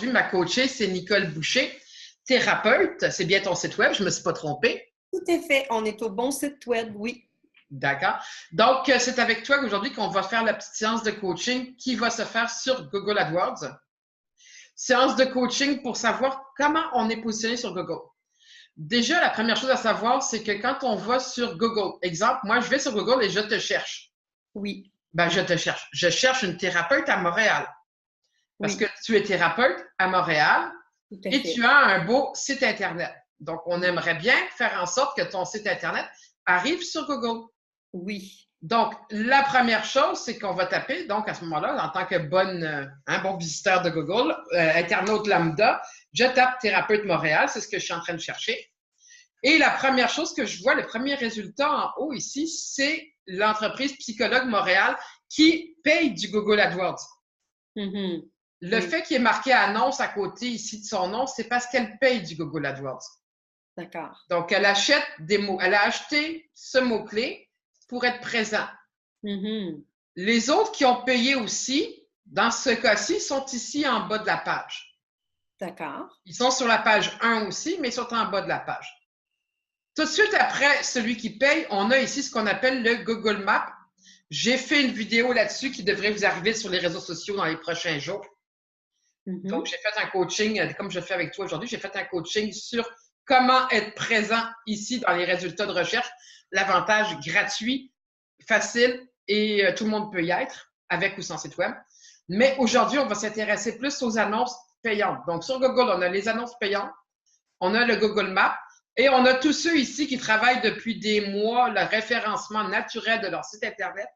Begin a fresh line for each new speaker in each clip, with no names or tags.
aujourd'hui, ma coachée, c'est Nicole Boucher, thérapeute. C'est bien ton site web, je ne me suis pas trompée.
Tout à fait. On est au bon site web, oui.
D'accord. Donc, c'est avec toi aujourd'hui qu'on va faire la petite séance de coaching qui va se faire sur Google AdWords. Séance de coaching pour savoir comment on est positionné sur Google. Déjà, la première chose à savoir, c'est que quand on va sur Google, exemple, moi, je vais sur Google et je te cherche.
Oui.
Ben, je te cherche. Je cherche une thérapeute à Montréal. Parce que tu es thérapeute à Montréal et tu as un beau site Internet. Donc, on aimerait bien faire en sorte que ton site Internet arrive sur Google.
Oui.
Donc, la première chose, c'est qu'on va taper, donc à ce moment-là, en tant que bon visiteur de Google, internaute lambda, je tape thérapeute Montréal, c'est ce que je suis en train de chercher. Et la première chose que je vois, le premier résultat en haut ici, c'est l'entreprise Psychologue Montréal qui paye du Google AdWords.
Mm-hmm.
Le fait qu'il y ait marqué annonce à côté ici de son nom, c'est parce qu'elle paye du Google AdWords.
D'accord.
Donc, elle achète des mots. Elle a acheté ce mot-clé pour être présent.
Mm-hmm.
Les autres qui ont payé aussi, dans ce cas-ci, sont ici en bas de la page.
D'accord.
Ils sont sur la page 1 aussi, mais ils sont en bas de la page. Tout de suite après celui qui paye, on a ici ce qu'on appelle le Google Maps. J'ai fait une vidéo là-dessus qui devrait vous arriver sur les réseaux sociaux dans les prochains jours.
Mm-hmm.
Donc, j'ai fait un coaching, comme je fais avec toi aujourd'hui, j'ai fait un coaching sur comment être présent ici dans les résultats de recherche. L'avantage gratuit, facile et tout le monde peut y être, avec ou sans site web. Mais aujourd'hui, on va s'intéresser plus aux annonces payantes. Donc, sur Google, on a les annonces payantes, on a le Google Maps et on a tous ceux ici qui travaillent depuis des mois le référencement naturel de leur site Internet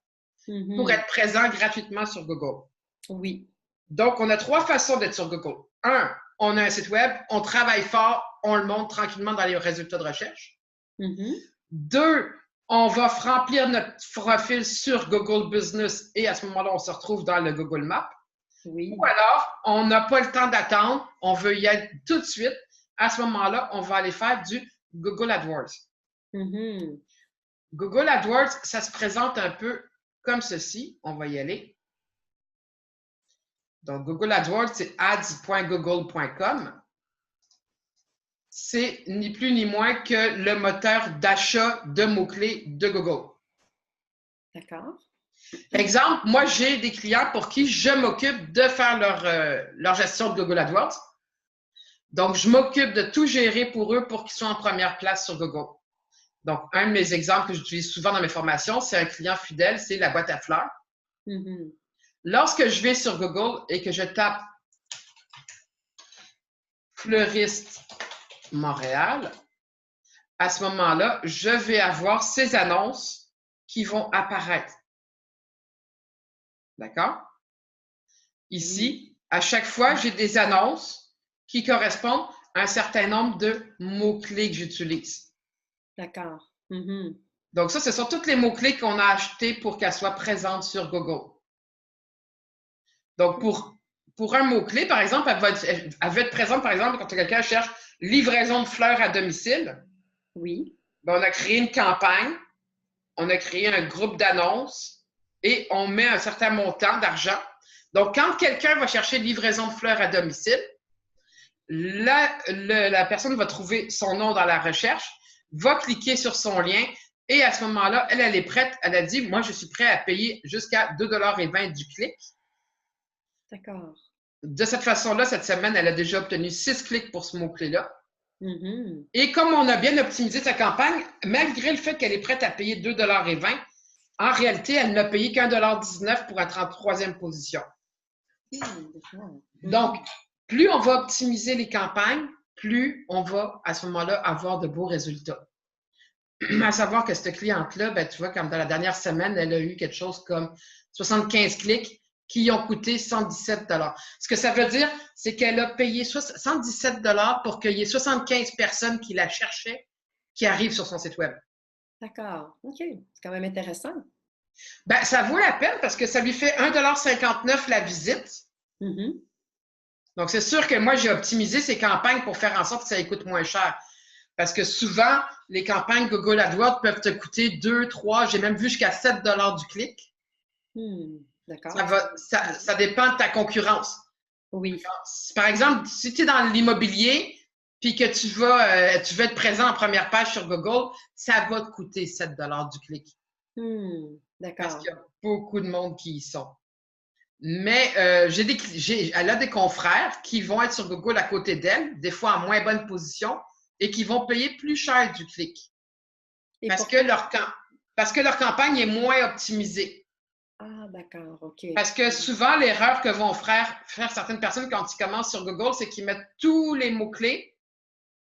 pour être présents gratuitement sur Google.
Oui.
Donc, on a 3 façons d'être sur Google. 1, on a un site web, on travaille fort, on le monte tranquillement dans les résultats de recherche. 2, on va remplir notre profil sur Google Business et à ce moment-là, on se retrouve dans le Google Maps.
Oui.
Ou alors, on n'a pas le temps d'attendre, on veut y être tout de suite. À ce moment-là, on va aller faire du Google AdWords. Google AdWords, ça se présente un peu comme ceci. On va y aller. Donc, Google AdWords, c'est ads.google.com. C'est ni plus ni moins que le moteur d'achat de mots-clés de Google.
D'accord.
Exemple, moi, j'ai des clients pour qui je m'occupe de faire leur gestion de Google AdWords. Donc, je m'occupe de tout gérer pour eux pour qu'ils soient en première place sur Google. Donc, un de mes exemples que j'utilise souvent dans mes formations, c'est un client fidèle, c'est la boîte à fleurs. Lorsque je vais sur Google et que je tape fleuriste Montréal, à ce moment-là, je vais avoir ces annonces qui vont apparaître. D'accord? Ici, à chaque fois, j'ai des annonces qui correspondent à un certain nombre de mots-clés que j'utilise.
D'accord.
Donc, ça, ce sont tous les mots-clés qu'on a achetés pour qu'elles soient présentes sur Google. Donc, pour un mot-clé, par exemple, elle va être présente, par exemple, quand quelqu'un cherche livraison de fleurs à domicile.
Oui.
Ben, on a créé une campagne, on a créé un groupe d'annonces et on met un certain montant d'argent. Donc, quand quelqu'un va chercher livraison de fleurs à domicile, la personne va trouver son nom dans la recherche, va cliquer sur son lien et à ce moment-là, elle est prête. Elle a dit, moi, je suis prêt à payer jusqu'à 2,20 $ du clic.
D'accord.
De cette façon-là, cette semaine, elle a déjà obtenu 6 clics pour ce mot-clé-là. Et comme on a bien optimisé sa campagne, malgré le fait qu'elle est prête à payer 2,20 $, en réalité, elle n'a payé qu'1,19 $ pour être en 3e position. Donc, plus on va optimiser les campagnes, plus on va, à ce moment-là, avoir de beaux résultats. À savoir que cette cliente-là, ben, tu vois, comme dans la dernière semaine, elle a eu quelque chose comme 75 clics qui ont coûté 117 $. Ce que ça veut dire, c'est qu'elle a payé 117 $ pour qu'il y ait 75 personnes qui la cherchaient, qui arrivent sur son site web.
D'accord. OK. C'est quand même intéressant.
Ben, ça vaut la peine parce que ça lui fait 1,59 $ la visite. Donc, c'est sûr que moi, j'ai optimisé ces campagnes pour faire en sorte que ça lui coûte moins cher. Parce que souvent, les campagnes Google AdWords peuvent te coûter 2, 3, j'ai même vu jusqu'à 7 $ du clic.
D'accord.
Ça dépend de ta concurrence.
Oui.
Par exemple, si tu es dans l'immobilier puis que tu veux être présent en première page sur Google, ça va te coûter 7 du clic parce
D'accord.
qu'il y a beaucoup de monde qui y sont. Mais elle a des confrères qui vont être sur Google à côté d'elle, des fois en moins bonne position, et qui vont payer plus cher du clic
Et
parce que
pourquoi?
parce que leur campagne est moins optimisée.
Ah, d'accord, OK.
Parce que souvent, l'erreur que vont faire certaines personnes quand ils commencent sur Google, c'est qu'ils mettent tous les mots-clés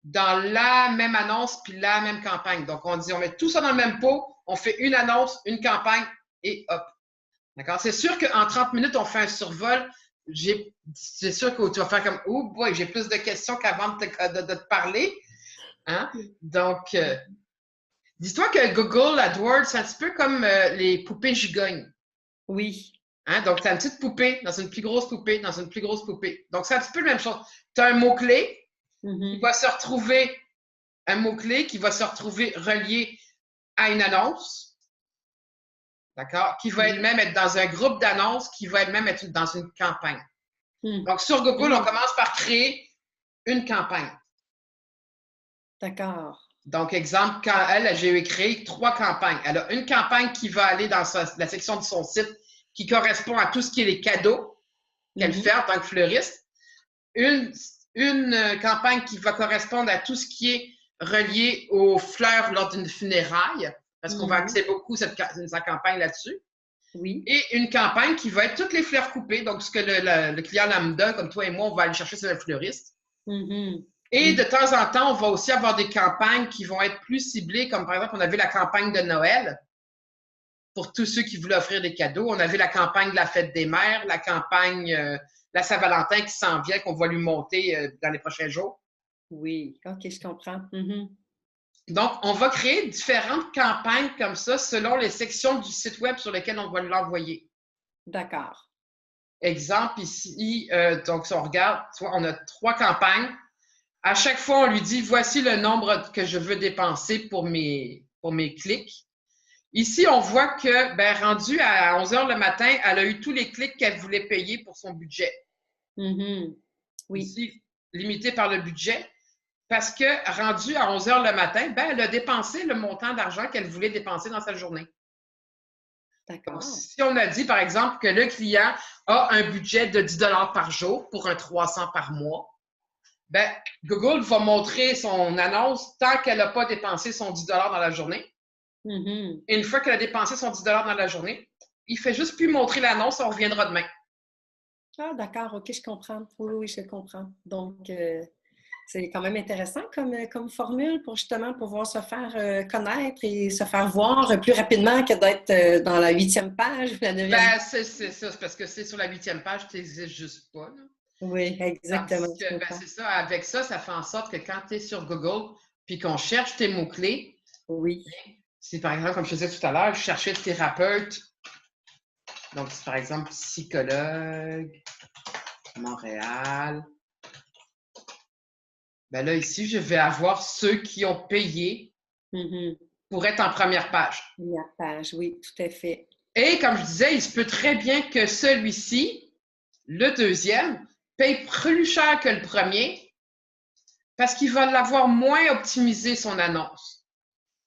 dans la même annonce puis la même campagne. Donc, on dit, on met tout ça dans le même pot, on fait une annonce, une campagne et hop. D'accord? C'est sûr qu'en 30 minutes, on fait un survol. C'est sûr que tu vas faire comme, oh boy, j'ai plus de questions qu'avant de te parler. Hein? Donc, dis-toi que Google AdWords, c'est un petit peu comme les poupées gigognes.
Oui.
Hein? Donc, tu as une petite poupée dans une plus grosse poupée, dans une plus grosse poupée. Donc, c'est un petit peu la même chose. Tu as un mot-clé qui va se retrouver, un mot-clé qui va se retrouver relié à une annonce, d'accord? Qui va elle-même être dans un groupe d'annonces, qui va elle-même être dans une campagne. Donc, sur Google, on commence par créer une campagne.
D'accord.
Donc, exemple, quand j'ai créé 3 campagnes. Elle a une campagne qui va aller dans la section de son site qui correspond à tout ce qui est les cadeaux qu'elle fait en tant que fleuriste. Une campagne qui va correspondre à tout ce qui est relié aux fleurs lors d'une funéraille, parce qu'on va axer beaucoup sa campagne là-dessus.
Oui.
Et une campagne qui va être toutes les fleurs coupées, donc ce que le client lambda, comme toi et moi, on va aller chercher sur le fleuriste. Et de temps en temps, on va aussi avoir des campagnes qui vont être plus ciblées, comme par exemple, on avait la campagne de Noël pour tous ceux qui voulaient offrir des cadeaux. On avait la campagne de la fête des mères, la campagne la Saint-Valentin qui s'en vient, qu'on va lui monter dans les prochains jours.
Oui, OK, je comprends.
Donc, on va créer différentes campagnes comme ça selon les sections du site web sur lesquelles on va l'envoyer.
D'accord.
Exemple ici, donc si on regarde, on a 3 campagnes. À chaque fois, on lui dit, voici le nombre que je veux dépenser pour mes clics. Ici, on voit que, rendu à 11 h le matin, elle a eu tous les clics qu'elle voulait payer pour son budget.
Oui.
Ici, limité par le budget, parce que rendu à 11 h le matin, elle a dépensé le montant d'argent qu'elle voulait dépenser dans sa journée. Donc,
D'accord.
si on a dit, par exemple, que le client a un budget de 10 par jour pour un 300 par mois, Google va montrer son annonce tant qu'elle n'a pas dépensé son 10 dans la journée. Et une fois qu'elle a dépensé son 10 dans la journée, il ne fait juste plus montrer l'annonce, on reviendra demain.
Ah, d'accord, OK, je comprends. Oui, je comprends. Donc, c'est quand même intéressant comme formule pour justement pouvoir se faire connaître et se faire voir plus rapidement que d'être dans la 8e page ou la 9e.
C'est ça, c'est parce que c'est sur la 8e page, tu n'existes juste pas. Là.
Oui, exactement.
Tandis que, c'est ça, avec ça fait en sorte que quand tu es sur Google puis qu'on cherche tes mots-clés,
oui.
Si par exemple, comme je disais tout à l'heure, je cherchais thérapeute, donc c'est par exemple psychologue, Montréal. Là, ici, je vais avoir ceux qui ont payé pour être en première page.
Première page, oui, tout à fait.
Et comme je disais, il se peut très bien que celui-ci, le deuxième, paye plus cher que le premier parce qu'il va l'avoir moins optimisé son annonce.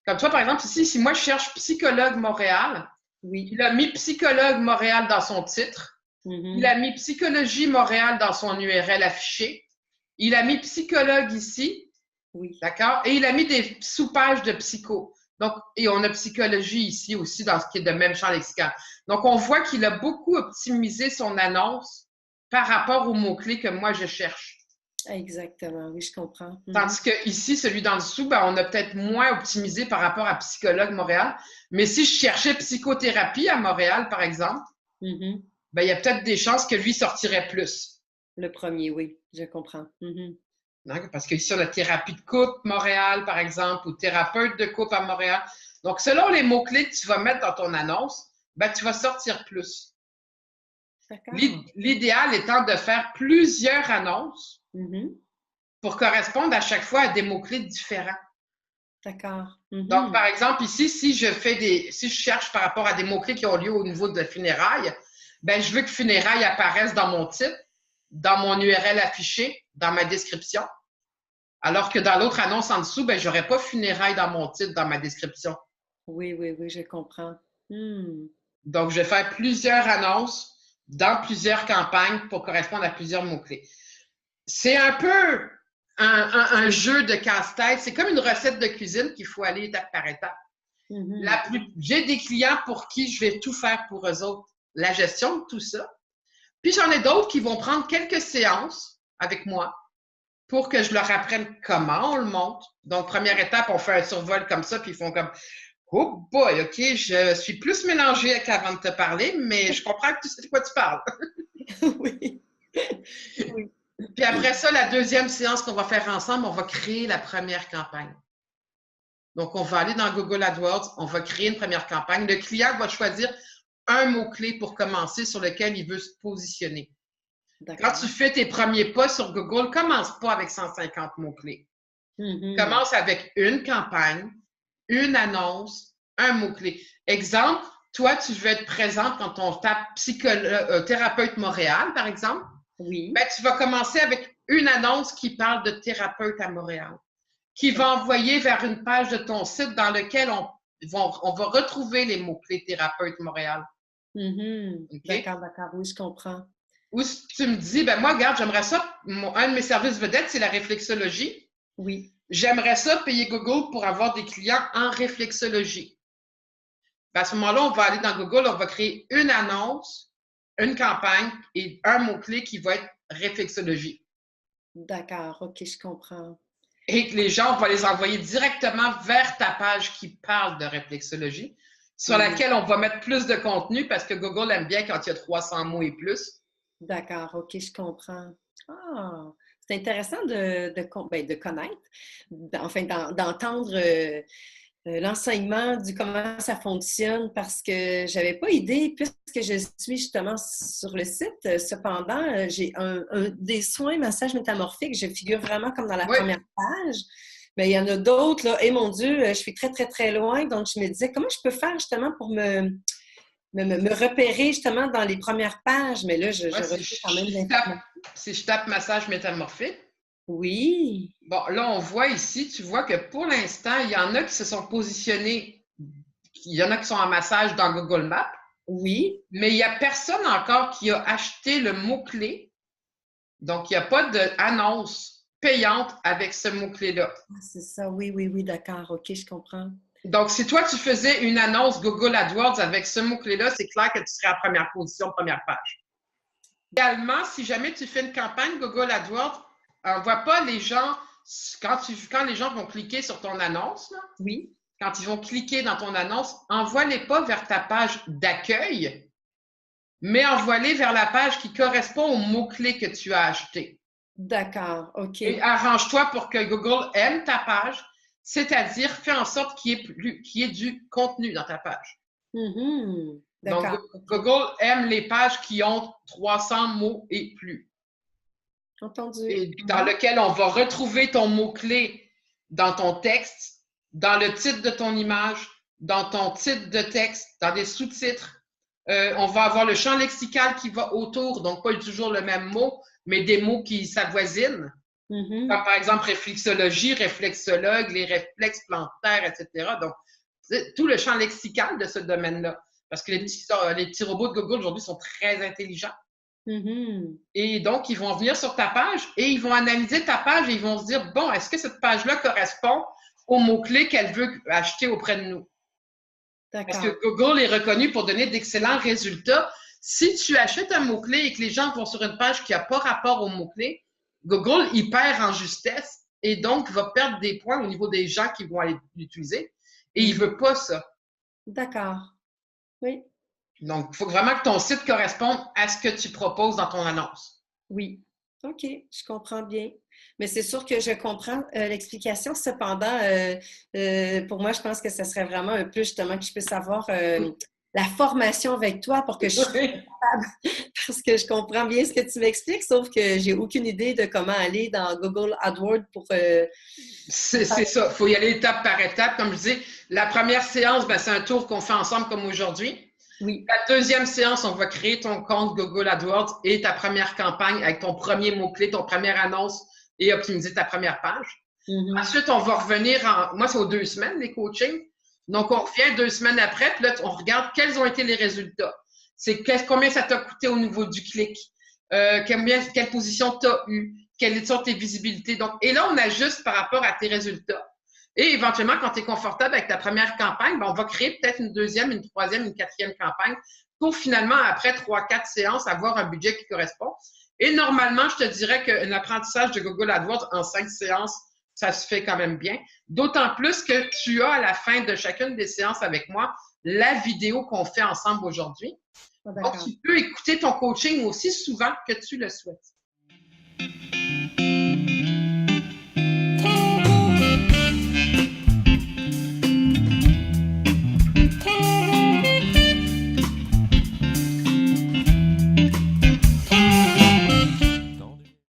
Comme toi, par exemple, ici, si moi je cherche Psychologue Montréal, il a mis Psychologue Montréal dans son titre. Il a mis Psychologie Montréal dans son URL affiché. Il a mis Psychologue ici.
Oui.
D'accord? Et il a mis des sous-pages de psycho. Donc, et on a psychologie ici aussi dans ce qui est de même champ lexical. Donc, on voit qu'il a beaucoup optimisé son annonce par rapport aux mots-clés que moi je cherche.
Exactement, oui, je comprends.
Tandis que ici, celui d'en dessous, on a peut-être moins optimisé par rapport à Psychologue Montréal. Mais si je cherchais psychothérapie à Montréal, par exemple, il y a peut-être des chances que lui sortirait plus.
Le premier, oui, je comprends.
Parce qu'ici, on a thérapie de couple Montréal, par exemple, ou thérapeute de couple à Montréal. Donc, selon les mots-clés que tu vas mettre dans ton annonce, tu vas sortir plus. L'idéal étant de faire plusieurs annonces pour correspondre à chaque fois à des mots-clés différents.
D'accord.
Donc, par exemple, ici, si je cherche par rapport à des mots-clés qui ont lieu au niveau de funérailles, je veux que funérailles apparaisse dans mon titre. dans mon URL affiché, dans ma description. Alors que dans l'autre annonce en dessous, ben, j'aurais pas funérailles dans mon titre, dans ma description.
Oui, oui, oui, je comprends.
Donc, je vais faire plusieurs annonces dans plusieurs campagnes pour correspondre à plusieurs mots-clés. C'est un peu un jeu de casse-tête. C'est comme une recette de cuisine qu'il faut aller étape par étape. J'ai des clients pour qui je vais tout faire pour eux autres, la gestion de tout ça. Puis j'en ai d'autres qui vont prendre quelques séances avec moi pour que je leur apprenne comment on le monte. Donc, première étape, on fait un survol comme ça, puis ils font comme « Oh boy, OK, je suis plus mélangée qu'avant de te parler, mais je comprends que tu sais de quoi tu parles. »
Oui. Oui.
Puis après ça, la deuxième séance qu'on va faire ensemble, on va créer la première campagne. Donc, on va aller dans Google AdWords, on va créer une première campagne. Le client va choisir un mot-clé pour commencer sur lequel il veut se positionner. Quand tu fais tes premiers pas sur Google, commence pas avec 150 mots-clés. Commence avec une campagne, une annonce, un mot-clé. Exemple, toi, tu veux être présente quand on tape thérapeute Montréal, par exemple.
Oui.
Ben, tu vas commencer avec une annonce qui parle de thérapeute à Montréal, qui va envoyer vers une page de ton site dans laquelle on va retrouver les mots-clés thérapeute Montréal.
Okay? D'accord, oui, je comprends.
Ou si tu me dis, ben moi, regarde, j'aimerais ça, un de mes services vedettes, c'est la réflexologie.
Oui.
J'aimerais ça payer Google pour avoir des clients en réflexologie. Ben, à ce moment-là, on va aller dans Google, on va créer une annonce, une campagne et un mot-clé qui va être réflexologie.
D'accord, OK, je comprends.
Et que les gens, on va les envoyer directement vers ta page qui parle de réflexologie, sur laquelle on va mettre plus de contenu parce que Google aime bien quand il y a 300 mots et plus.
D'accord, OK, je comprends. Ah, c'est intéressant de connaître, enfin d'entendre l'enseignement du comment ça fonctionne parce que j'avais pas idée, puisque je suis justement sur le site. Cependant, j'ai des soins massage métamorphique, je figure vraiment comme dans la première page. Mais il y en a d'autres, là, et mon Dieu, je suis très, très, très loin. Donc, je me disais, comment je peux faire justement pour me repérer justement dans les premières pages? Mais là, je reçois quand même l'information.
Si je tape massage métamorphique.
Oui.
Bon, là, on voit ici, tu vois que pour l'instant, il y en a qui se sont positionnés, il y en a qui sont en massage dans Google Maps.
Oui.
Mais il n'y a personne encore qui a acheté le mot-clé. Donc, il n'y a pas d'annonce payante avec ce mot-clé-là.
C'est ça, oui, oui, oui, d'accord. OK, je comprends.
Donc, si toi, tu faisais une annonce Google AdWords avec ce mot-clé-là, c'est clair que tu serais en première position, première page. Également, si jamais tu fais une campagne Google AdWords, on ne voit pas les gens, quand les gens vont cliquer sur ton annonce, là,
oui.
Quand ils vont cliquer dans ton annonce, envoie-les pas vers ta page d'accueil, mais envoie-les vers la page qui correspond au mot-clé que tu as acheté.
D'accord, OK.
Et arrange-toi pour que Google aime ta page, c'est-à-dire fais en sorte qu'il y ait du contenu dans ta page. Donc, Google aime les pages qui ont 300 mots et plus.
Entendu.
Et dans lequel on va retrouver ton mot-clé dans ton texte, dans le titre de ton image, dans ton titre de texte, dans des sous-titres. On va avoir le champ lexical qui va autour, donc pas toujours le même mot, mais des mots qui s'avoisinent. Comme par exemple réflexologie, réflexologue, les réflexes plantaires, etc. Donc, tout le champ lexical de ce domaine-là. Parce que les petits robots de Google aujourd'hui sont très intelligents. Et donc, ils vont venir sur ta page et ils vont analyser ta page et ils vont se dire, bon, est-ce que cette page-là correspond aux mots-clés qu'elle veut acheter auprès de nous? Parce que Google est reconnu pour donner d'excellents résultats. Si tu achètes un mot-clé et que les gens vont sur une page qui n'a pas rapport au mot-clé, Google, il perd en justesse et donc va perdre des points au niveau des gens qui vont aller l'utiliser. Et il ne veut pas ça.
D'accord. Oui.
Donc, il faut vraiment que ton site corresponde à ce que tu proposes dans ton annonce.
Oui. OK, je comprends bien. Mais c'est sûr que je comprends l'explication. Cependant, pour moi, je pense que ce serait vraiment un plus justement que je puisse avoir la formation avec toi pour que je sois capable, parce que je comprends bien ce que tu m'expliques, sauf que j'ai aucune idée de comment aller dans Google AdWords pour...
C'est ça. Il faut y aller étape par étape. Comme je dis, la première séance, ben, c'est un tour qu'on fait ensemble comme aujourd'hui.
Oui.
La deuxième séance, on va créer ton compte Google AdWords et ta première campagne avec ton premier mot-clé, ton première annonce et optimiser ta première page. Ensuite, on va revenir moi, c'est aux 2 semaines, les coachings. Donc, on revient 2 semaines après, puis là, on regarde quels ont été les résultats. Combien ça t'a coûté au niveau du clic, quelle position tu as eu, quelles sont tes visibilités. Donc, et là, on ajuste par rapport à tes résultats. Et éventuellement, quand tu es confortable avec ta première campagne, on va créer peut-être une deuxième, une troisième, une quatrième campagne pour finalement, après 3-4 séances, avoir un budget qui correspond. Et normalement, je te dirais qu'un apprentissage de Google AdWords en 5 séances, ça se fait quand même bien. D'autant plus que tu as à la fin de chacune des séances avec moi la vidéo qu'on fait ensemble aujourd'hui. Donc, tu peux écouter ton coaching aussi souvent que tu le souhaites.